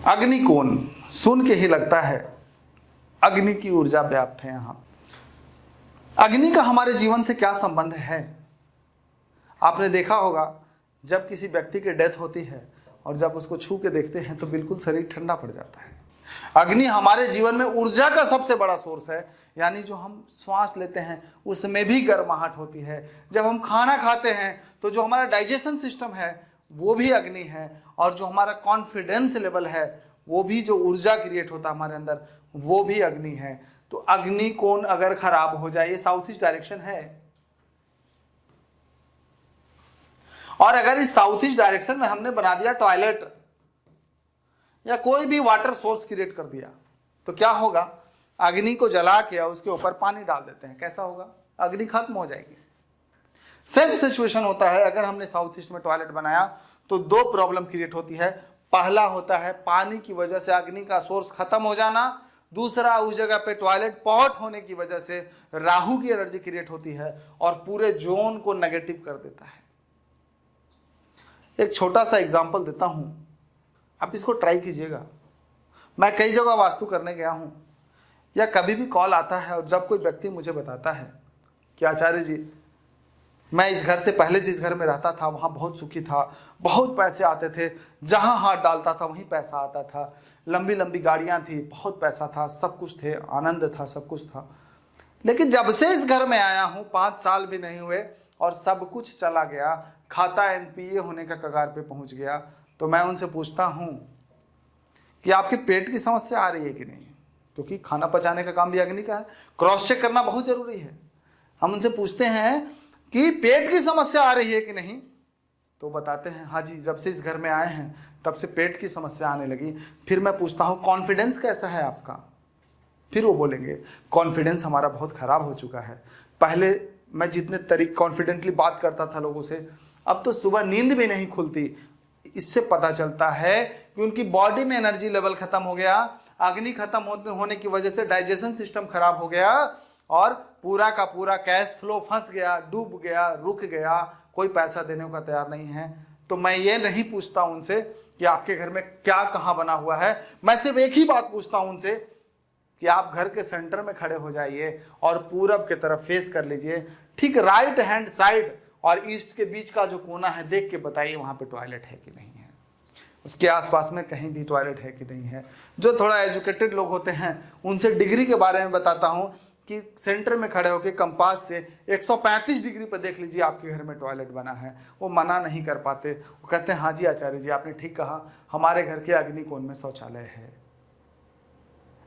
अग्निकोण सुन के ही लगता है अग्नि की ऊर्जा व्याप्त है यहाँ। अग्नि का हमारे जीवन से क्या संबंध है? आपने देखा होगा जब किसी व्यक्ति की डेथ होती है और जब उसको छू के देखते हैं तो बिल्कुल शरीर ठंडा पड़ जाता है। अग्नि हमारे जीवन में ऊर्जा का सबसे बड़ा सोर्स है, यानी जो हम श्वास लेते हैं उसमें भी गर्माहट होती है। जब हम खाना खाते हैं तो जो हमारा डाइजेशन सिस्टम है वो भी अग्नि है, और जो हमारा कॉन्फिडेंस लेवल है वो भी, जो ऊर्जा क्रिएट होता है हमारे अंदर, वो भी अग्नि है। तो अग्नि कोण अगर खराब हो जाए, ये साउथ ईस्ट डायरेक्शन है, और अगर इस साउथ ईस्ट डायरेक्शन में हमने बना दिया टॉयलेट या कोई भी वाटर सोर्स क्रिएट कर दिया, तो क्या होगा? अग्नि को जला के उसके ऊपर पानी डाल देते हैं, कैसा होगा? अग्नि खत्म हो जाएगी। सेम सिचुएशन होता है अगर हमने साउथ ईस्ट में टॉयलेट बनाया तो दो प्रॉब्लम क्रिएट होती है। पहला होता है पानी की वजह से अग्नि का सोर्स खत्म हो जाना, दूसरा उस जगह पे टॉयलेट पॉट होने की वजह से राहु की एनर्जी क्रिएट होती है और पूरे जोन को नेगेटिव कर देता है। एक छोटा सा एग्जांपल देता हूं, आप इसको ट्राई कीजिएगा। मैं कई जगह वास्तु करने गया हूं, या कभी भी कॉल आता है और जब कोई व्यक्ति मुझे बताता है कि आचार्य जी मैं इस घर से पहले जिस घर में रहता था वहाँ बहुत सुखी था, बहुत पैसे आते थे, जहाँ हाथ डालता था वहीं पैसा आता था, लंबी लंबी गाड़ियाँ थी, बहुत पैसा था, सब कुछ थे, आनंद था, सब कुछ था। लेकिन जब से इस घर में आया हूँ 5 साल भी नहीं हुए और सब कुछ चला गया, खाता एनपीए होने का कगार पे पहुँच गया। तो मैं उनसे पूछता हूँ कि आपके पेट की समस्या आ रही है कि नहीं, क्योंकि खाना पचाने का काम भी अग्नि का है, क्रॉस चेक करना बहुत जरूरी है। हम उनसे पूछते हैं कि पेट की समस्या आ रही है कि नहीं, तो बताते हैं हाँ जी, जब से इस घर में आए हैं तब से पेट की समस्या आने लगी। फिर मैं पूछता हूँ कॉन्फिडेंस कैसा है आपका, फिर वो बोलेंगे कॉन्फिडेंस हमारा बहुत खराब हो चुका है। पहले मैं जितने तरीके कॉन्फिडेंटली बात करता था लोगों से, अब तो सुबह नींद भी नहीं खुलती। इससे पता चलता है कि उनकी बॉडी में एनर्जी लेवल खत्म हो गया, अग्नि खत्म होने की वजह से डाइजेशन सिस्टम खराब हो गया और पूरा का पूरा कैश फ्लो फंस गया, डूब गया, रुक गया, कोई पैसा देने का तैयार नहीं है। तो मैं ये नहीं पूछता उनसे कि आपके घर में क्या कहाँ बना हुआ है, मैं सिर्फ एक ही बात पूछता हूं उनसे कि आप घर के सेंटर में खड़े हो जाइए और पूरब की तरफ फेस कर लीजिए, ठीक राइट हैंड साइड और ईस्ट के बीच का जो कोना है देख के बताइए वहां पे टॉयलेट है कि नहीं है, उसके आसपास में कहीं भी टॉयलेट है कि नहीं है। जो थोड़ा एजुकेटेड लोग होते हैं उनसे डिग्री के बारे में बताता हूं कि सेंटर में खड़े होकर कंपास से 135 डिग्री पर देख लीजिए आपके घर में टॉयलेट बना है। वो मना नहीं कर पाते, वो कहते हैं हाँ जी आचार्य जी आपने ठीक कहा, हमारे घर के अग्निकोण में शौचालय है।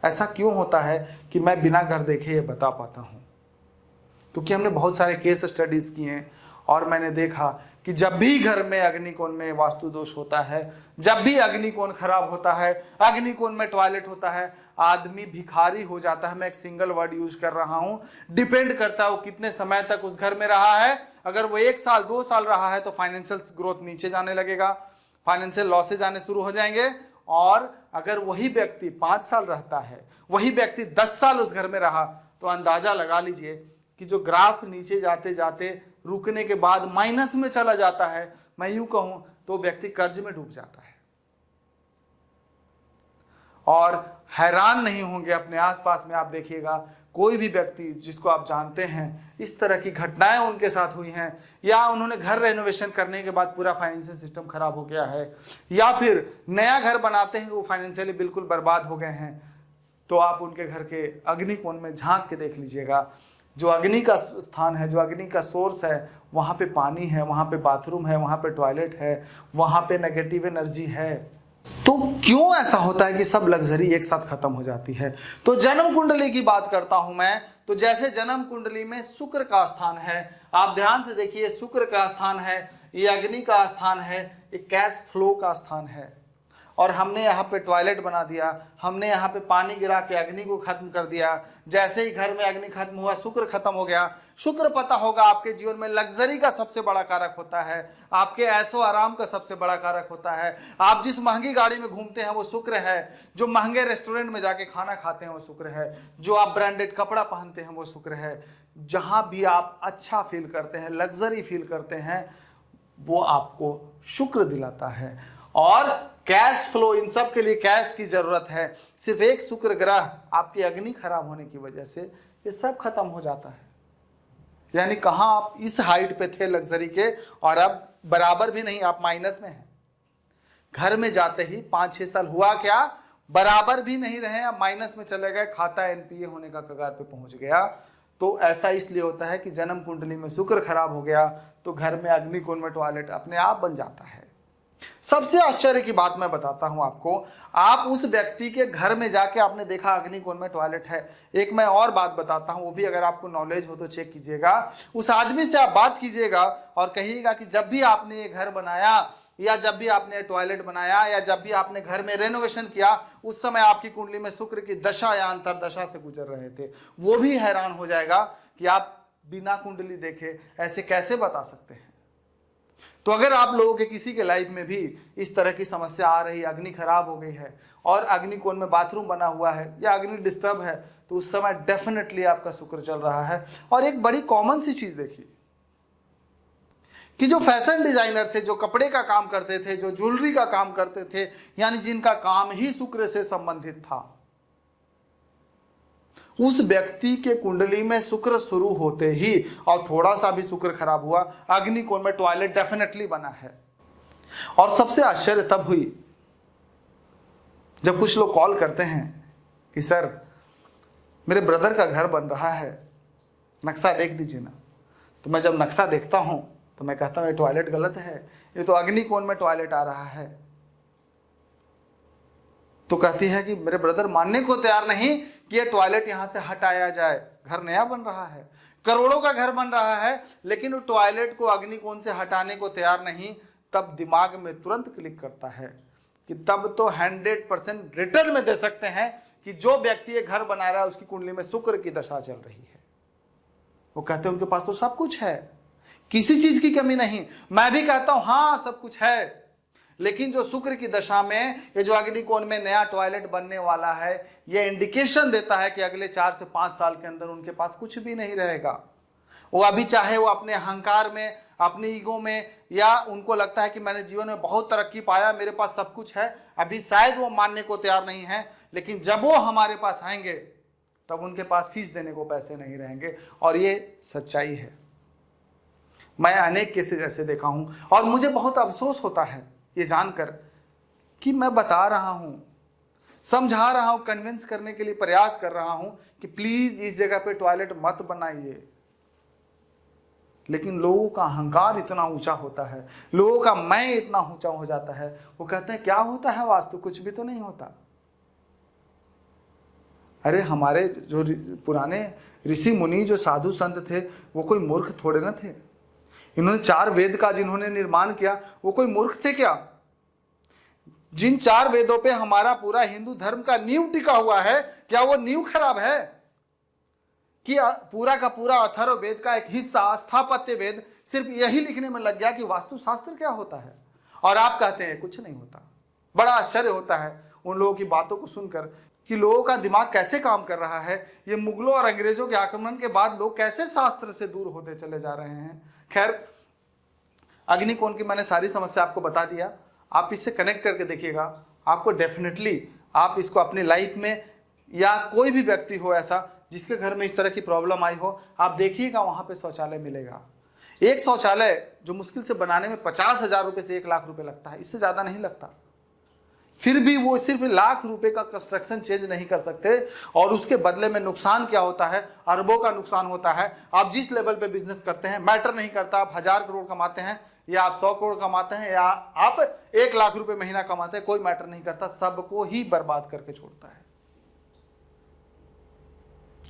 ऐसा क्यों होता है कि मैं बिना घर देखे ये बता पाता हूँ? क्योंकि हमने बहुत सारे केस स्टडीज किए हैं और मैंने देखा कि जब भी घर में अग्निकोण में वास्तु दोष होता है, जब भी अग्निकोण खराब होता है, अग्निकोण में टॉयलेट होता है, आदमी भिखारी हो जाता है। मैं एक सिंगल वर्ड यूज कर रहा हूं, डिपेंड करता है वो कितने समय तक उस घर में रहा है। अगर वो 1 साल 2 साल रहा है तो फाइनेंशियल ग्रोथ नीचे जाने लगेगा, फाइनेंशियल लॉसेज आने शुरू हो जाएंगे। और अगर वही व्यक्ति 5 साल रहता है, वही व्यक्ति 10 साल उस घर में रहा, तो अंदाजा लगा लीजिए कि जो ग्राफ नीचे जाते जाते रुकने के बाद माइनस में चला जाता है, मैं यूं कहूं तो व्यक्ति कर्ज में डूब जाता है। और हैरान नहीं होंगे, अपने आसपास में आप देखिएगा कोई भी व्यक्ति जिसको आप जानते हैं इस तरह की घटनाएं उनके साथ हुई हैं, या उन्होंने घर रेनोवेशन करने के बाद पूरा फाइनेंशियल सिस्टम खराब हो गया है, या फिर नया घर बनाते हैं वो फाइनेंशियली बिल्कुल बर्बाद हो गए हैं, तो आप उनके घर के अग्निकोण में झांक के देख लीजिएगा। जो अग्नि का स्थान है, जो अग्नि का सोर्स है, वहां पे पानी है, वहां पे बाथरूम है, वहां पे टॉयलेट है, वहां पे नेगेटिव एनर्जी है। तो क्यों ऐसा होता है कि सब लग्जरी एक साथ खत्म हो जाती है? तो जन्म कुंडली की बात करता हूं मैं, तो जैसे जन्म कुंडली में शुक्र का स्थान है, आप ध्यान से देखिए, शुक्र का स्थान है, ये अग्नि का स्थान है, ये कैश फ्लो का स्थान है, और हमने यहाँ पे टॉयलेट बना दिया, हमने यहाँ पे पानी गिरा के अग्नि को खत्म कर दिया। जैसे ही घर में अग्नि खत्म हुआ, शुक्र खत्म हो गया। शुक्र पता होगा आपके जीवन में लग्जरी का सबसे बड़ा कारक होता है, आपके ऐशो आराम का सबसे बड़ा कारक होता है। आप जिस महंगी गाड़ी में घूमते हैं वो शुक्र है, जो महंगे रेस्टोरेंट में जाके खाना खाते हैं वो शुक्र है, जो आप ब्रांडेड कपड़ा पहनते हैं वो शुक्र है। जहां भी आप अच्छा फील करते हैं, लग्जरी फील करते हैं, वो आपको शुक्र दिलाता है। और कैश फ्लो, इन सब के लिए कैश की जरूरत है। सिर्फ एक शुक्र ग्रह आपकी अग्नि खराब होने की वजह से ये सब खत्म हो जाता है। यानी कहां आप इस हाइट पे थे लग्जरी के, और अब बराबर भी नहीं, आप माइनस में हैं। घर में जाते ही 5-6 साल हुआ क्या, बराबर भी नहीं रहे, अब माइनस में चले गए, खाता एनपीए होने का कगार पे पहुंच गया। तो ऐसा इसलिए होता है कि जन्म कुंडली में शुक्र खराब हो गया तो घर में अग्निकोण में टॉयलेट अपने आप बन जाता है। सबसे आश्चर्य की बात मैं बताता हूं आपको, आप उस व्यक्ति के घर में जाके आपने देखा अग्निकोण में टॉयलेट है। एक मैं और बात बताता हूं, वो भी अगर आपको नॉलेज हो तो चेक कीजिएगा। उस आदमी से आप बात कीजिएगा और कहिएगा कि जब भी आपने ये घर बनाया, या जब भी आपने टॉयलेट बनाया, या जब भी आपने घर में रेनोवेशन किया, उस समय आपकी कुंडली में शुक्र की दशा या अंतरदशा से गुजर रहे थे। वो भी हैरान हो जाएगा कि आप बिना कुंडली देखे ऐसे कैसे बता सकते हैं। तो अगर आप लोगों के किसी के लाइफ में भी इस तरह की समस्या आ रही, अग्नि खराब हो गई है और अग्निकोण में बाथरूम बना हुआ है या अग्नि डिस्टर्ब है, तो उस समय डेफिनेटली आपका शुक्र चल रहा है। और एक बड़ी कॉमन सी चीज देखिए कि जो फैशन डिजाइनर थे, जो कपड़े का काम करते थे, जो ज्वेलरी का काम करते थे, यानी जिनका काम ही शुक्र से संबंधित था, उस व्यक्ति के कुंडली में शुक्र शुरू होते ही और थोड़ा सा भी शुक्र खराब हुआ, अग्निकोण में टॉयलेट डेफिनेटली बना है। और सबसे आश्चर्य तब हुई जब कुछ लोग कॉल करते हैं कि सर मेरे ब्रदर का घर बन रहा है, नक्शा देख दीजिए ना। तो मैं जब नक्शा देखता हूं तो मैं कहता हूं ये टॉयलेट गलत है, ये तो अग्निकोण में टॉयलेट आ रहा है। तो कहती है कि मेरे ब्रदर मानने को तैयार नहीं कि ये टॉयलेट यहां से हटाया जाए। घर नया बन रहा है, करोड़ों का घर बन रहा है, लेकिन वो टॉयलेट को अग्निकोण से हटाने को तैयार नहीं। तब दिमाग में तुरंत क्लिक करता है कि तब तो 100% रिटर्न में दे सकते हैं कि जो व्यक्ति ये घर बना रहा है उसकी कुंडली में शुक्र की दशा चल रही है। वो कहते हैं उनके पास तो सब कुछ है, किसी चीज की कमी नहीं। मैं भी कहता हूं हाँ सब कुछ है, लेकिन जो शुक्र की दशा में ये जो अग्निकोण में नया टॉयलेट बनने वाला है, ये इंडिकेशन देता है कि अगले 4 से 5 साल के अंदर उनके पास कुछ भी नहीं रहेगा। वो अभी चाहे वो अपने अहंकार में, अपनी ईगो में, या उनको लगता है कि मैंने जीवन में बहुत तरक्की पाया, मेरे पास सब कुछ है, अभी शायद वो मानने को तैयार नहीं है, लेकिन जब वो हमारे पास आएंगे तब उनके पास फीस देने को पैसे नहीं रहेंगे। और ये सच्चाई है। मैं अनेक केसेस ऐसे देखा हूं और मुझे बहुत अफसोस होता है ये जानकर कि मैं बता रहा हूं, समझा रहा हूं, कन्विंस करने के लिए प्रयास कर रहा हूं कि प्लीज इस जगह पे टॉयलेट मत बनाइए, लेकिन लोगों का अहंकार इतना ऊंचा होता है, लोगों का मैं इतना ऊंचा हो जाता है, वो कहते हैं क्या होता है वास्तु, कुछ भी तो नहीं होता। अरे हमारे जो पुराने ऋषि मुनि, जो साधु संत थे, वो कोई मूर्ख थोड़े ना थे। इन्होंने 4 वेद का जिन्होंने निर्माण किया, वो कोई मूर्ख थे क्या? जिन 4 वेदों पे हमारा पूरा हिंदू धर्म का नींव टिका हुआ है, क्या वो नींव खराब है? कि पूरा का पूरा अथर्व वेद का एक हिस्सा, स्थापत्य वेद, सिर्फ यही लिखने में लग गया कि वास्तुशास्त्र क्या होता है, और आप कहते हैं कुछ नहीं होता। बड़ा आश्चर्य होता है उन लोगों की बातों को सुनकर कि लोगों का दिमाग कैसे काम कर रहा है। ये मुगलों और अंग्रेजों के आक्रमण के बाद लोग कैसे शास्त्र से दूर होते चले जा रहे हैं। खैर, अग्निकोण की मैंने सारी समस्या आपको बता दिया, आप इससे कनेक्ट करके देखिएगा, आपको डेफिनेटली, आप इसको अपनी लाइफ में, या कोई भी व्यक्ति हो ऐसा जिसके घर में इस तरह की प्रॉब्लम आई हो, आप देखिएगा वहां पे शौचालय मिलेगा। एक शौचालय जो मुश्किल से बनाने में 50,000 रुपए से 1 लाख रुपए लगता है, इससे ज्यादा नहीं लगता। फिर भी वो सिर्फ 1 लाख रुपए का कंस्ट्रक्शन चेंज नहीं कर सकते, और उसके बदले में नुकसान क्या होता है, अरबों का नुकसान होता है। आप जिस लेवल पे बिजनेस करते हैं, मैटर नहीं करता आप 1000 करोड़ कमाते हैं या आप 100 करोड़ कमाते हैं या आप 1 लाख रुपए महीना कमाते हैं, कोई मैटर नहीं करता, सबको ही बर्बाद करके छोड़ता है।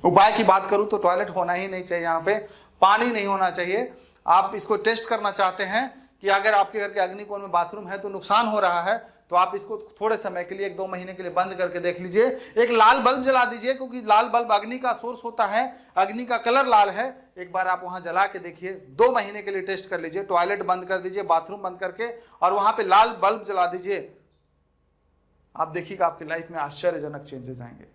उपाय की बात करूं तो टॉयलेट होना ही नहीं चाहिए, यहाँ पे पानी नहीं होना चाहिए। आप इसको टेस्ट करना चाहते हैं कि अगर आपके घर के अग्निकोण में बाथरूम है तो नुकसान हो रहा है, तो आप इसको थोड़े समय के लिए, 1-2 महीने के लिए बंद करके देख लीजिए। एक लाल बल्ब जला दीजिए, क्योंकि लाल बल्ब अग्नि का सोर्स होता है, अग्नि का कलर लाल है। एक बार आप वहां जला के देखिए, 2 महीने के लिए टेस्ट कर लीजिए। टॉयलेट बंद कर दीजिए, बाथरूम बंद करके, और वहां पे लाल बल्ब जला दीजिए। आप देखिएगा आपकी लाइफ में आश्चर्यजनक चेंजेस आएंगे।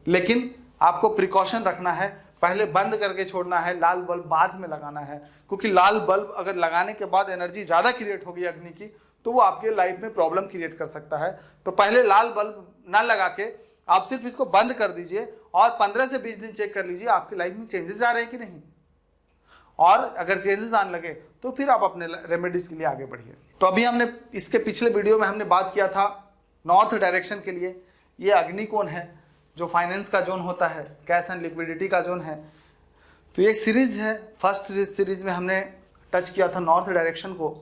लेकिन आपको प्रिकॉशन रखना है, पहले बंद करके छोड़ना है, लाल बल्ब बाद में लगाना है, क्योंकि लाल बल्ब अगर लगाने के बाद एनर्जी ज़्यादा क्रिएट होगी अग्नि की तो वो आपके लाइफ में प्रॉब्लम क्रिएट कर सकता है। तो पहले लाल बल्ब ना लगा के आप सिर्फ इसको बंद कर दीजिए और 15 से 20 दिन चेक कर लीजिए आपकी लाइफ में चेंजेस आ रहे हैं कि नहीं, और अगर चेंजेस आने लगे तो फिर आप अपने रेमेडीज के लिए आगे बढ़िए। तो अभी हमने इसके पिछले वीडियो में हमने बात किया था नॉर्थ डायरेक्शन के लिए ये अग्निकोण है जो फाइनेंस का जोन होता है, कैश एंड लिक्विडिटी का जोन है। तो ये सीरीज है, फर्स्ट सीरीज में हमने टच किया था नॉर्थ डायरेक्शन को,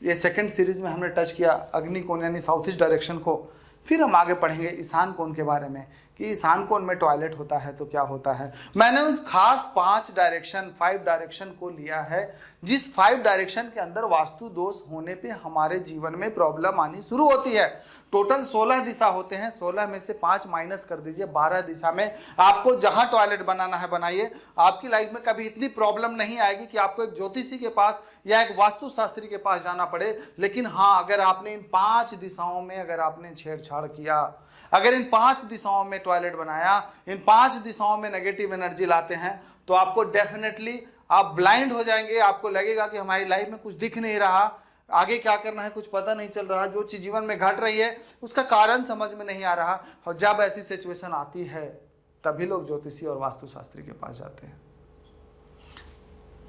ये सेकंड सीरीज में हमने टच किया अग्निकोण यानी साउथ ईस्ट डायरेक्शन को। फिर हम आगे पढ़ेंगे ईशान कोण के बारे में कि ईशान कोण में टॉयलेट होता है तो क्या होता है। मैंने उस खास 5 डायरेक्शन को लिया है जिस 5 डायरेक्शन के अंदर वास्तु दोष होने पे हमारे जीवन में प्रॉब्लम आनी शुरू होती है। टोटल 16 दिशा होते हैं, 16 में से 5 माइनस कर दीजिए, 12 दिशा में आपको जहां टॉयलेट बनाना है बनाइए। आपकी लाइफ में कभी इतनी प्रॉब्लम नहीं आएगी कि आपको एक ज्योतिषी के पास या एक वास्तुशास्त्री के पास जाना पड़े। लेकिन हाँ, अगर आपने इन 5 दिशाओं में अगर आपने छेड़छाड़ किया, अगर इन 5 दिशाओं में टॉयलेट बनाया, इन 5 दिशाओं में नेगेटिव एनर्जी लाते हैं तो आपको डेफिनेटली आप ब्लाइंड हो जाएंगे। आपको लगेगा कि हमारी लाइफ में कुछ दिख नहीं रहा, आगे क्या करना है कुछ पता नहीं चल रहा, जो चीज जीवन में घट रही है उसका कारण समझ में नहीं आ रहा। और जब ऐसी सिचुएशन आती है तभी लोग ज्योतिषी और वास्तुशास्त्री के पास जाते हैं।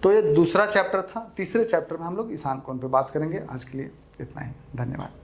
तो ये दूसरा चैप्टर था। तीसरे चैप्टर में हम लोग ईशान कोण पे बात करेंगे। आज के लिए इतना ही, धन्यवाद।